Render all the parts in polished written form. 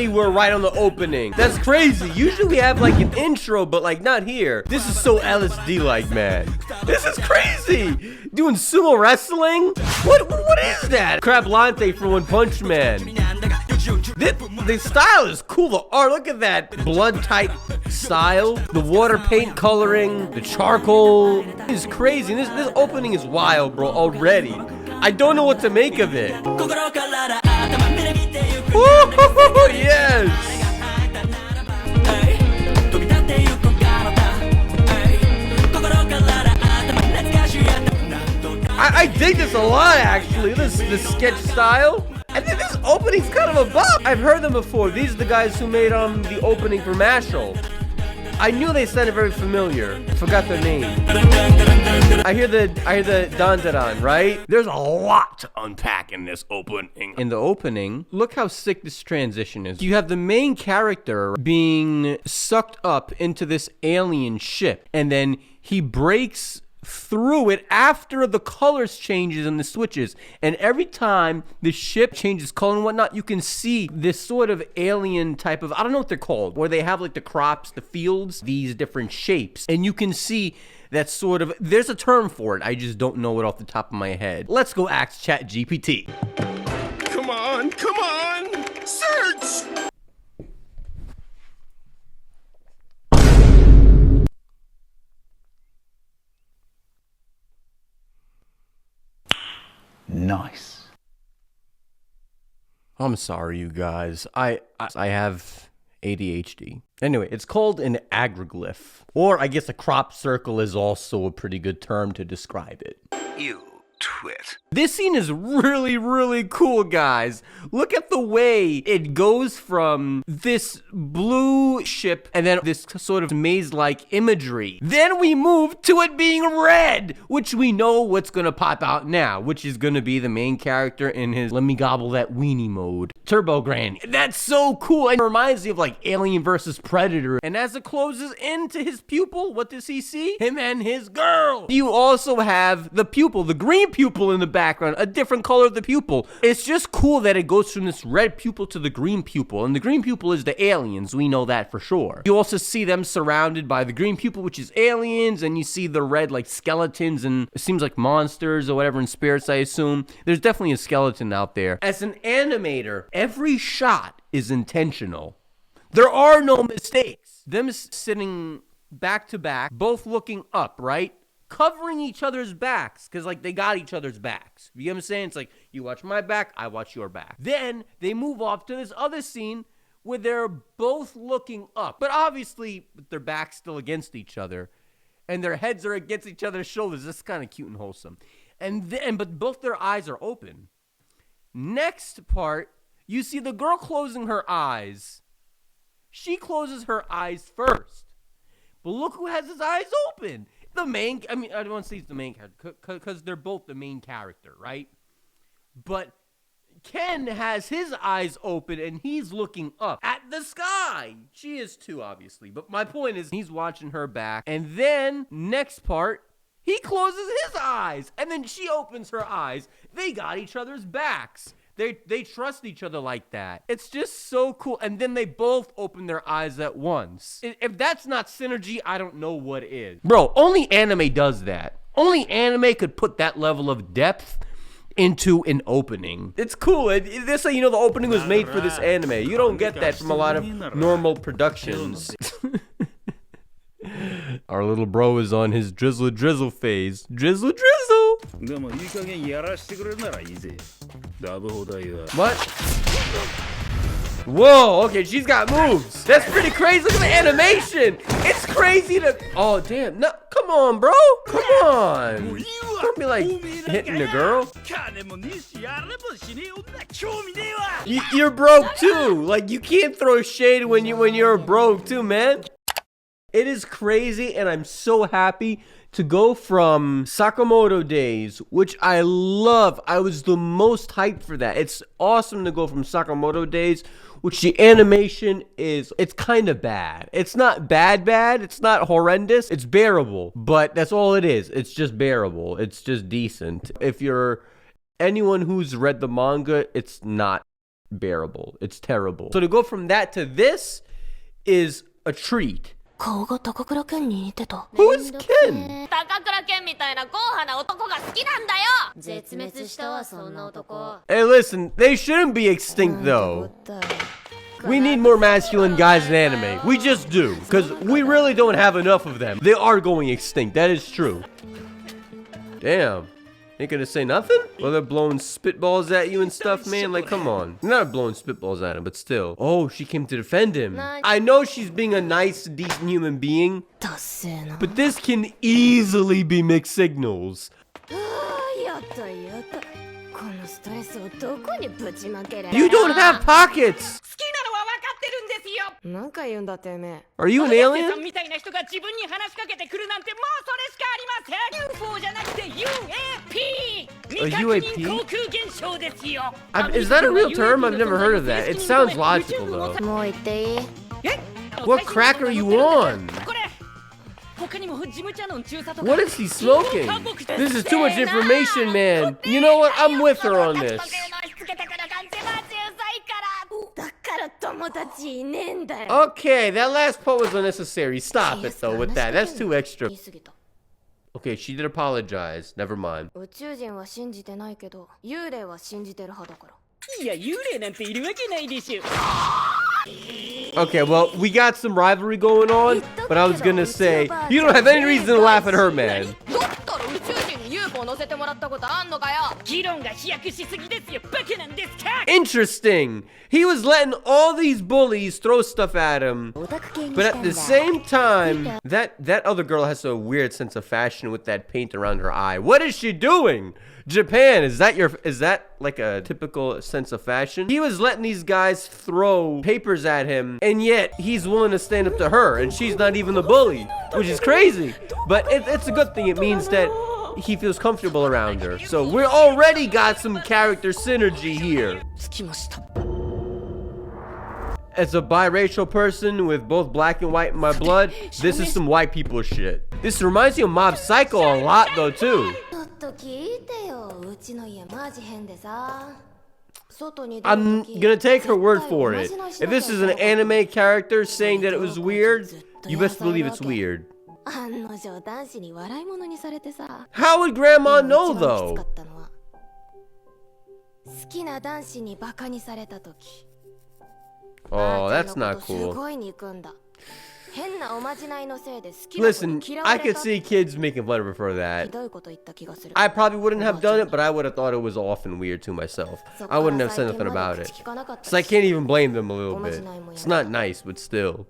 Finally, we're right on the opening. That's crazy. Usually we have like an intro, but like not here. This is so LSD-like, man. This is crazy. Doing sumo wrestling? What is that? Crab Lante from One Punch Man. The style is cool. The art, look at that blood type style. The water paint coloring, the charcoal is crazy. This opening is wild, bro, already. I don't know what to make of it. Woo-hoo-hoo-hoo, yes! I dig this a lot, actually. This sketch style. I think this opening's kind of a bop. I've heard them before. These are the guys who made the opening for Mashal. I knew they sounded very familiar. Forgot their name. I hear the Dandadan, right? There's a lot to unpack in this opening. In the opening, look how sick this transition is. You have the main character being sucked up into this alien ship, and then he breaks through it after the colors changes and the switches, and every time the ship changes color and whatnot, you can see this sort of alien type of, I don't know what they're called, where they have like the crops, the fields, these different shapes, and you can see that sort of, there's a term for it, I just don't know it off the top of my head. Let's go ask ChatGPT. Come on, search! Nice. I'm sorry, you guys. I have ADHD. Anyway, it's called an agroglyph. Or I guess a crop circle is also a pretty good term to describe it. You twit. This scene is really, really cool, guys. Look at the way it goes from this blue ship and then this sort of maze-like imagery. Then we move to it being red, which we know what's gonna pop out now, which is gonna be the main character in his let me gobble that weenie mode. Turbo Granny. That's so cool. It reminds me of like Alien versus Predator. And as it closes into his pupil, what does he see? Him and his girl. You also have the pupil, the green pupil in the background, a different color of the pupil. It's just cool that it goes from this red pupil to the green pupil, and the green pupil is the aliens. We know that for sure. You also see them surrounded by the green pupil, which is aliens, and you see the red like skeletons and it seems like monsters or whatever, in spirits, I assume. There's definitely a skeleton out there. As an animator, every shot is intentional. There are no mistakes. Them sitting back to back, both looking up, right? Covering each other's backs, because like they got each other's backs. You know what I'm saying? It's like, you watch my back, I watch your back. Then they move off to this other scene where they're both looking up, but obviously with their backs still against each other, and their heads are against each other's shoulders. This is kind of cute and wholesome. But both their eyes are open. Next part, you see the girl closing her eyes. She closes her eyes first. But look who has his eyes open. I don't want to say he's the main character, because they're both the main character, right? But Ken has his eyes open, and he's looking up at the sky. She is too, obviously. But my point is, he's watching her back. And then, next part, he closes his eyes, and then she opens her eyes. They got each other's backs. They trust each other like that. It's just so cool. And then they both open their eyes at once. If that's not synergy, I don't know what is. Bro, only anime does that. Only anime could put that level of depth into an opening. It's cool. This how you know the opening was made for this anime. You don't get that from a lot of normal productions. Our little bro is on his drizzle phase. Drizzle. What? Whoa, okay, she's got moves. That's pretty crazy. Look at the animation. It's crazy to... Oh, damn. No, come on, bro. Come on. Don't be like hitting the girl. You're broke too. Like, you can't throw shade when you're broke too, man. It is crazy, and I'm so happy to go from Sakamoto days, which I love. I was the most hyped for that. It's awesome to go from Sakamoto days, which the animation is, it's kind of bad. It's not bad. It's not horrendous. It's bearable, but that's all it is. It's just bearable. It's just decent. If you're anyone who's read the manga, it's not bearable. It's terrible. So to go from that to this is a treat. 顔が高倉健に似てた。 Who is Ken? 高倉健みたいな硬派な男が好きなんだよ。絶滅したわそんな男。 Hey, listen, they shouldn't be extinct though. We need more masculine guys in anime. We just do. Because we really don't have enough of them. They are going extinct. That is true. Damn. Ain't gonna say nothing? Well, they're blowing spitballs at you and stuff, man. Like, come on. They're not blowing spitballs at him, but still. Oh, she came to defend him. I know she's being a nice, decent human being. But this can easily be mixed signals. You don't have pockets! Are you an alien? A UAP? Is that a real term? I've never heard of that. It sounds logical though. What crack are you on? What is he smoking? This is too much information, man. You know what? I'm with her on this. Okay, that last part was unnecessary. Stop it though with that. That's too extra. Okay, she did apologize. Never mind. Okay, well, we got some rivalry going on, but I was gonna say, you don't have any reason to laugh at her, man. Interesting. He was letting all these bullies throw stuff at him, but at the same time, that other girl has a weird sense of fashion with that paint around her eye. What is she doing? Japan, is that like a typical sense of fashion? He was letting these guys throw papers at him, and yet he's willing to stand up to her, and she's not even the bully, which is crazy. But it's a good thing. It means that he feels comfortable around her. So we already got some character synergy here. As a biracial person with both black and white in my blood, this is some white people shit. This reminds me of Mob Psycho a lot though too. I'm gonna take her word for it. If this is an anime character saying that it was weird, you best believe it's weird. How would Grandma know though? Oh, that's not cool. Listen, I could see kids making fun of her for that. I probably wouldn't have done it, but I would have thought it was often weird to myself. I wouldn't have said nothing about it. So I can't even blame them a little bit. It's not nice, but still.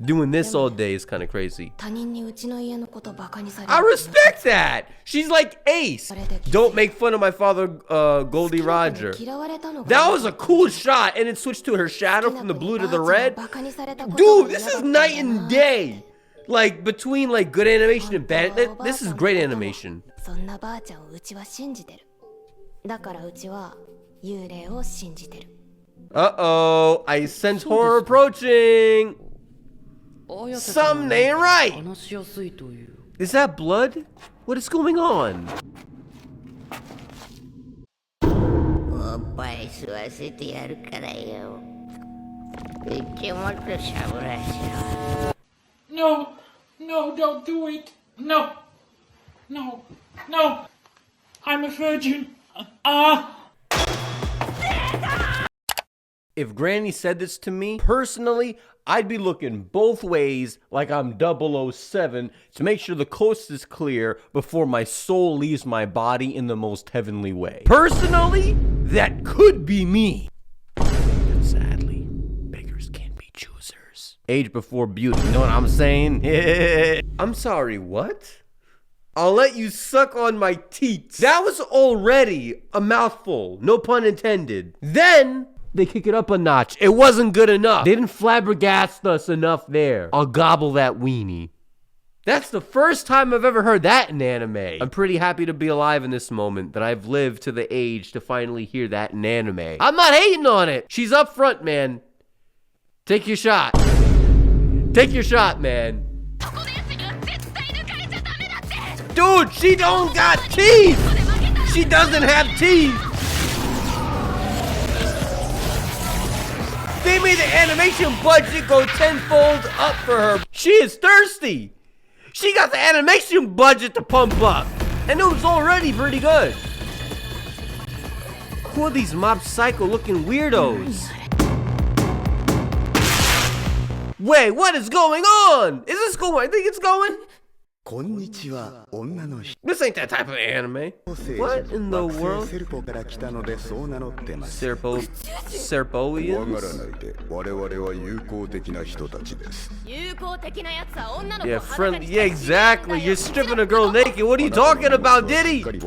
Doing this all day is kind of crazy. I respect that! She's like Ace. Don't make fun of my father, Goldie Roger. That was a cool shot, and it switched to her shadow from the blue to the red. Dude, this is night and day. Like, between like good animation and bad, this is great animation. Uh-oh, I sense horror approaching. Something ain't right. Is that blood? What is going on? No, no, don't do it. No, no, no. I'm a virgin. If Granny said this to me, personally, I'd be looking both ways like I'm 007 to make sure the coast is clear before my soul leaves my body in the most heavenly way. Personally, that could be me. But sadly, beggars can't be choosers. Age before beauty, you know what I'm saying? I'm sorry, what? I'll let you suck on my teats. That was already a mouthful, no pun intended. Then they kick it up a notch. It wasn't good enough. They didn't flabbergast us enough there. I'll gobble that weenie. That's the first time I've ever heard that in anime. I'm pretty happy to be alive in this moment, that I've lived to the age to finally hear that in anime. I'm not hating on it. She's up front, man. Take your shot. Take your shot, man. Dude, she don't got teeth. She doesn't have teeth. They made the animation budget go tenfold up for her. She is thirsty. She got the animation budget to pump up. And it was already pretty good. Who are these Mob Psycho looking weirdos? Wait, what is going on? Is this going? I think it's going. This ain't that type of anime. What in the world? Serpoians? Yeah, friendly. Yeah, exactly. You're stripping a girl naked. What are you talking about, Diddy? He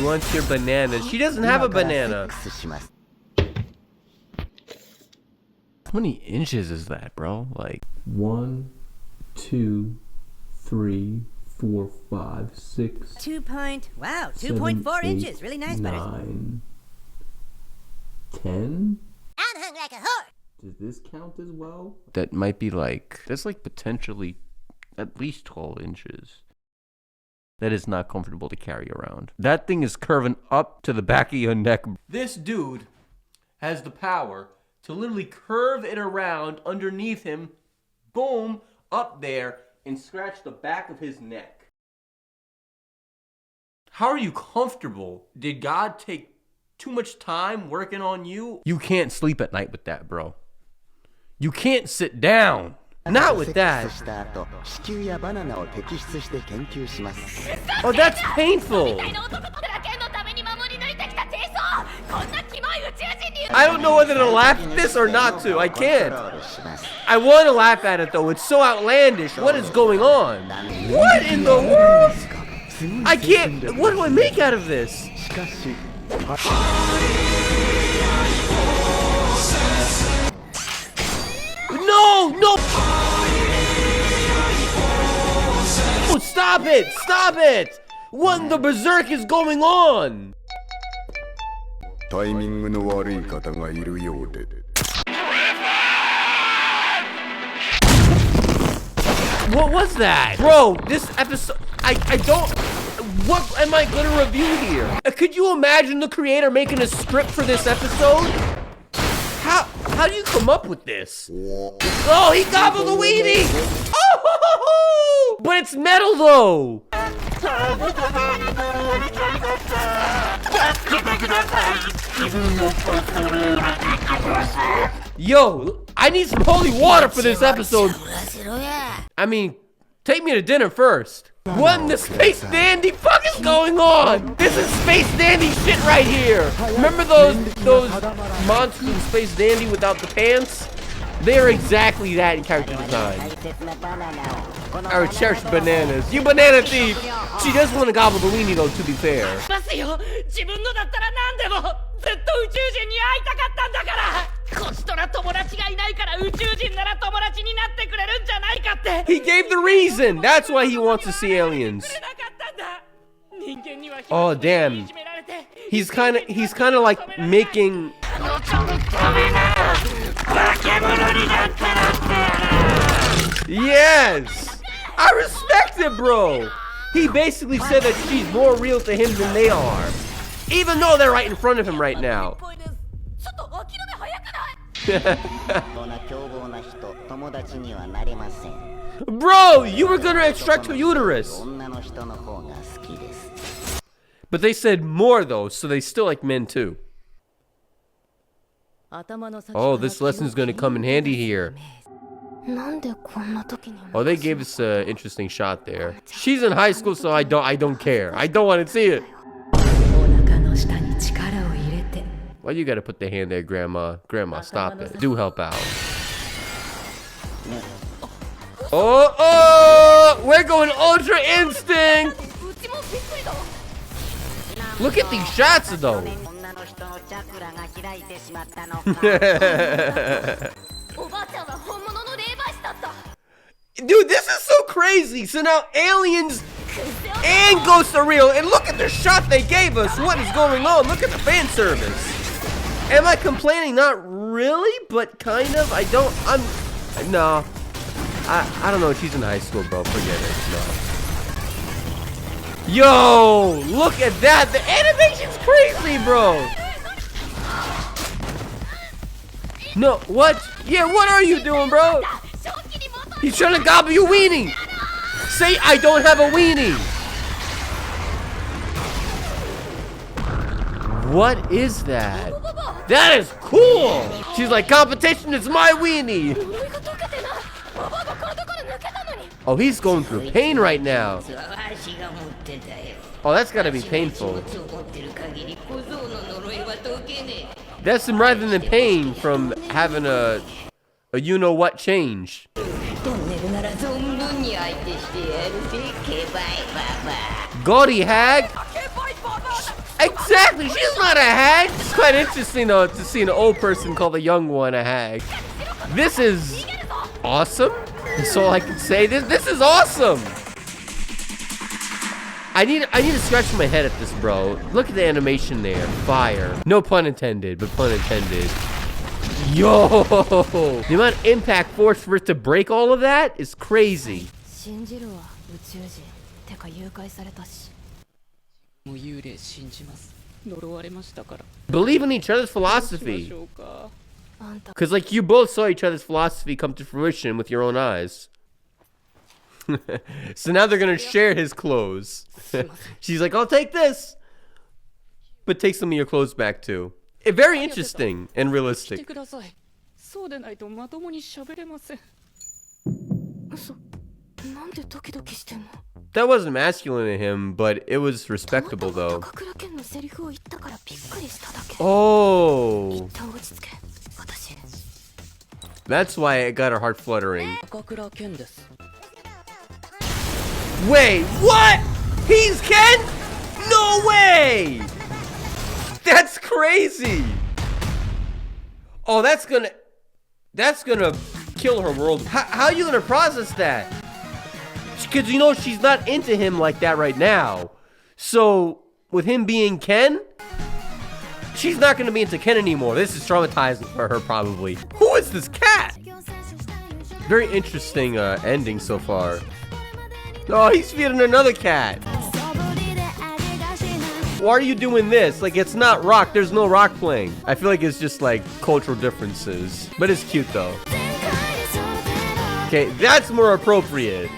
wants your banana. She doesn't have a banana. How many inches is that, bro? Like 1, 2, 3, 4, 5, 6. 2.4 inches. Really nice, 9, 10. I'm hung like a horse. Does this count as well? That might be like, that's like potentially at least 12 inches. That is not comfortable to carry around. That thing is curving up to the back of your neck. This dude has the power to literally curve it around underneath him, boom, up there, and scratch the back of his neck. How are you comfortable? Did God take too much time working on you? You can't sleep at night with that, bro. You can't sit down. Not with that. Oh, that's painful. I don't know whether to laugh at this or not to. I can't. I want to laugh at it though. It's so outlandish. What is going on? What in the world? I can't. What do I make out of this? No, no. Oh, stop it. Stop it. What in the berserk is going on? What was that? Bro, this episode, I don't, what am I gonna review here? Could you imagine the creator making a script for this episode? How do you come up with this? Oh, he gobbled the weenie! Oh, but it's metal though! Yo, I need some holy water for this episode. I mean, take me to dinner first. What in the Space Dandy fuck is going on? This is Space Dandy shit right here. Remember those monsters in Space Dandy without the pants? They are exactly that in character design. I cherish bananas. You banana thief! She does want to gobble the weenie though, to be fair. He gave the reason! That's why he wants to see aliens. Oh damn. He's kinda like making Yes! I respect it, bro! He basically said that she's more real to him than they are. Even though they're right in front of him right now. Bro, you were gonna extract her uterus. But they said more though, so they still like men too. Oh, this lesson is gonna come in handy here. Oh, they gave us an interesting shot there. She's in high school, so I don't care. I don't want to see it. Why you gotta put the hand there, Grandma? Grandma, stop it. Do help out. Oh, we're going Ultra Instinct. Look at these shots, though. Dude, this is so crazy. So now aliens and ghosts are real. And look at the shot they gave us. What is going on? Look at the fan service. Am I complaining? Not really, but kind of. No. I don't know. She's in high school, bro. Forget it. No. Yo, look at that. The animation's crazy, bro. No, what? Yeah, what are you doing, bro? He's trying to gobble your weenie. Say I don't have a weenie. What is that? That is cool. She's like, competition is my weenie. Oh, he's going through pain right now. Oh, that's gotta be painful. That's him rather than pain from having a you-know-what change. Gaudy hag? Exactly, she's not a hag. It's quite interesting though to see an old person call the young one a hag. This is awesome. That's all I can say. This is awesome. I need to scratch my head at this, bro. Look at the animation there. Fire. No pun intended, but pun intended. Yo! The amount of impact force for it to break all of that is crazy. Believe in each other's philosophy. Because, like, you both saw each other's philosophy come to fruition with your own eyes. So now they're gonna share his clothes. She's like, I'll take this, but take some of your clothes back too. Very interesting and realistic. That wasn't masculine in him, but it was respectable though. Oh, that's why it got her heart fluttering. Wait, what? He's Ken? No way! That's crazy! Oh, that's gonna kill her world. How are you gonna process that? Because you know she's not into him like that right now. So, with him being Ken, she's not gonna be into Ken anymore. This is traumatizing for her probably. Who is this cat? Very interesting ending so far. Oh, he's feeding another cat. Why are you doing this? Like, it's not rock. There's no rock playing. I feel like it's just like cultural differences. But it's cute though. Okay, that's more appropriate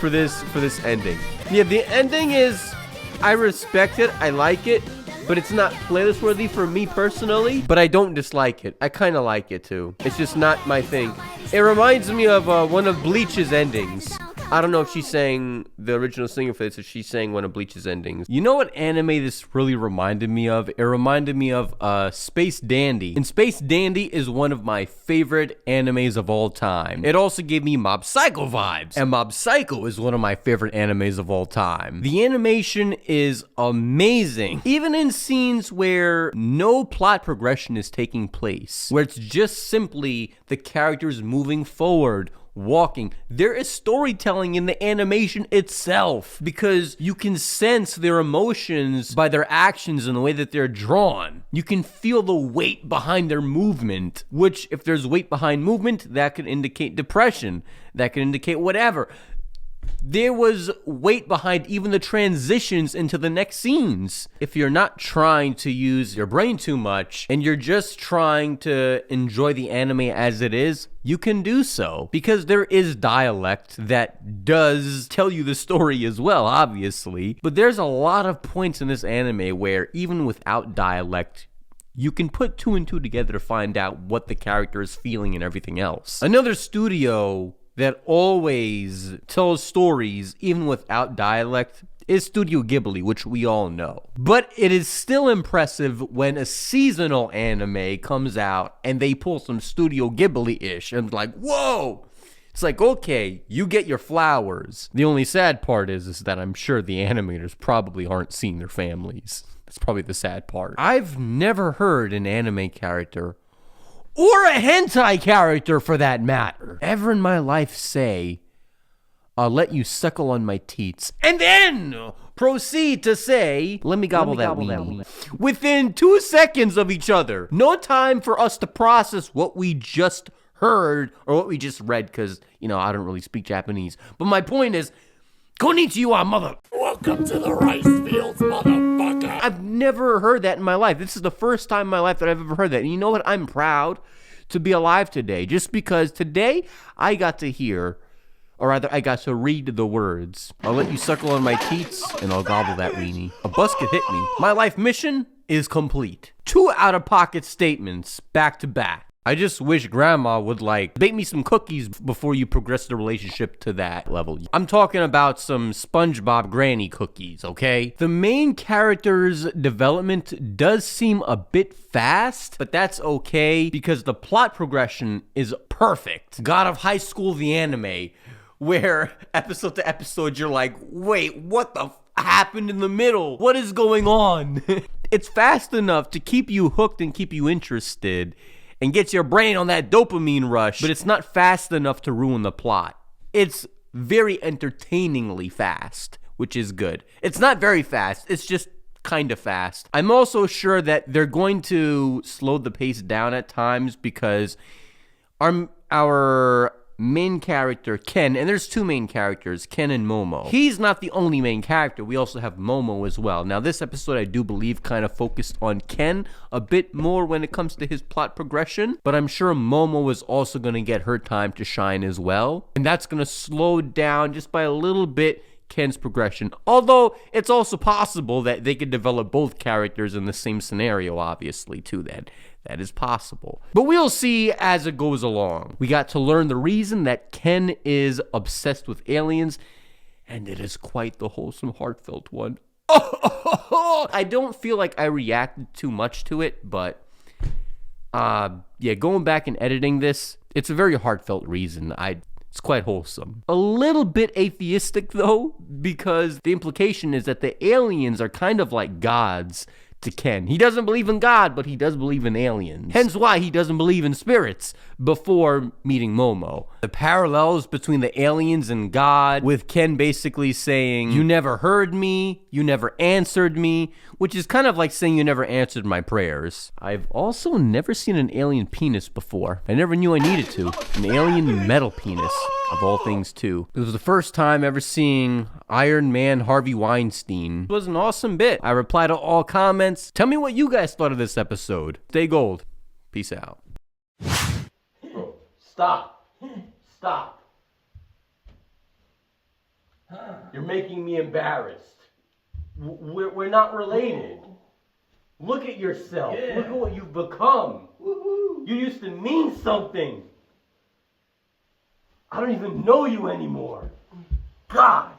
for this ending. Yeah, the ending is, I respect it. I like it. But it's not playlist worthy for me personally. But I don't dislike it. I kind of like it too. It's just not my thing. It reminds me of one of Bleach's endings. I don't know if she's saying the original singer for this, or she's saying one of Bleach's endings. You know what anime this really reminded me of? It reminded me of Space Dandy. And Space Dandy is one of my favorite animes of all time. It also gave me Mob Psycho vibes. And Mob Psycho is one of my favorite animes of all time. The animation is amazing. Even in scenes where no plot progression is taking place, where it's just simply the characters moving forward, walking. There is storytelling in the animation itself because you can sense their emotions by their actions and the way that they're drawn. You can feel the weight behind their movement, which if there's weight behind movement, that could indicate depression. That could indicate whatever. There was weight behind even the transitions into the next scenes. If you're not trying to use your brain too much and you're just trying to enjoy the anime as it is, you can do so. Because there is dialect that does tell you the story as well, obviously. But there's a lot of points in this anime where even without dialect, you can put two and two together to find out what the character is feeling and everything else. Another studio that always tells stories even without dialect is Studio Ghibli, which we all know. But it is still impressive when a seasonal anime comes out and they pull some Studio Ghibli-ish and like, whoa! It's like, okay, you get your flowers. The only sad part is that I'm sure the animators probably aren't seeing their families. That's probably the sad part. I've never heard an anime character, or a hentai character for that matter, ever in my life say, I'll let you suckle on my teats, and then proceed to say, let me gobble that weenie. Within 2 seconds of each other. No time for us to process what we just heard or what we just read, because, you know, I don't really speak Japanese. But my point is, konnichiwa, mother. Welcome to the rice fields, motherfucker. I've never heard that in my life. This is the first time in my life that I've ever heard that. And you know what? I'm proud to be alive today, just because today I got to hear, or rather I got to read the words. I'll let you suckle on my teats and I'll gobble that weenie. A bus could hit me. My life mission is complete. 2 out-of-pocket statements back to back. I just wish grandma would bake me some cookies before you progress the relationship to that level. I'm talking about some SpongeBob granny cookies, okay? The main character's development does seem a bit fast, but that's okay because the plot progression is perfect. God of High School the anime, where episode to episode you're like, wait, what the happened in the middle? What is going on? It's fast enough to keep you hooked and keep you interested and gets your brain on that dopamine rush, but it's not fast enough to ruin the plot. It's very entertainingly fast, which is good. It's not very fast, it's just kind of fast. I'm also sure that they're going to slow the pace down at times because our main character, Ken, and there's 2 main characters, Ken and Momo. He's not the only main character. We also have Momo as well. Now, this episode, I do believe, kind of focused on Ken a bit more when it comes to his plot progression, but I'm sure Momo is also going to get her time to shine as well, and that's going to slow down just by a little bit Ken's progression. Although, it's also possible that they could develop both characters in the same scenario, obviously, too, then. That is possible. But we'll see as it goes along. We got to learn the reason that Ken is obsessed with aliens, and it is quite the wholesome, heartfelt one. I don't feel like I reacted too much to it, but yeah, going back and editing this, it's a very heartfelt reason. It's quite wholesome. A little bit atheistic, though, because the implication is that the aliens are kind of like gods to Ken. He doesn't believe in God, but he does believe in aliens. Hence why he doesn't believe in spirits before meeting Momo. The parallels between the aliens and God, with Ken basically saying, you never heard me, you never answered me, which is kind of like saying you never answered my prayers. I've also never seen an alien penis before. I never knew I needed to. An alien metal penis, of all things too. It was the first time ever seeing Iron Man Harvey Weinstein. It was an awesome bit. I reply to all comments. Tell me what you guys thought of this episode. Stay gold. Peace out. Bro, stop. Stop. You're making me embarrassed. We're not related. Look at yourself. Yeah. Look at what you've become. Woo-hoo. You used to mean something. I don't even know you anymore. Gosh.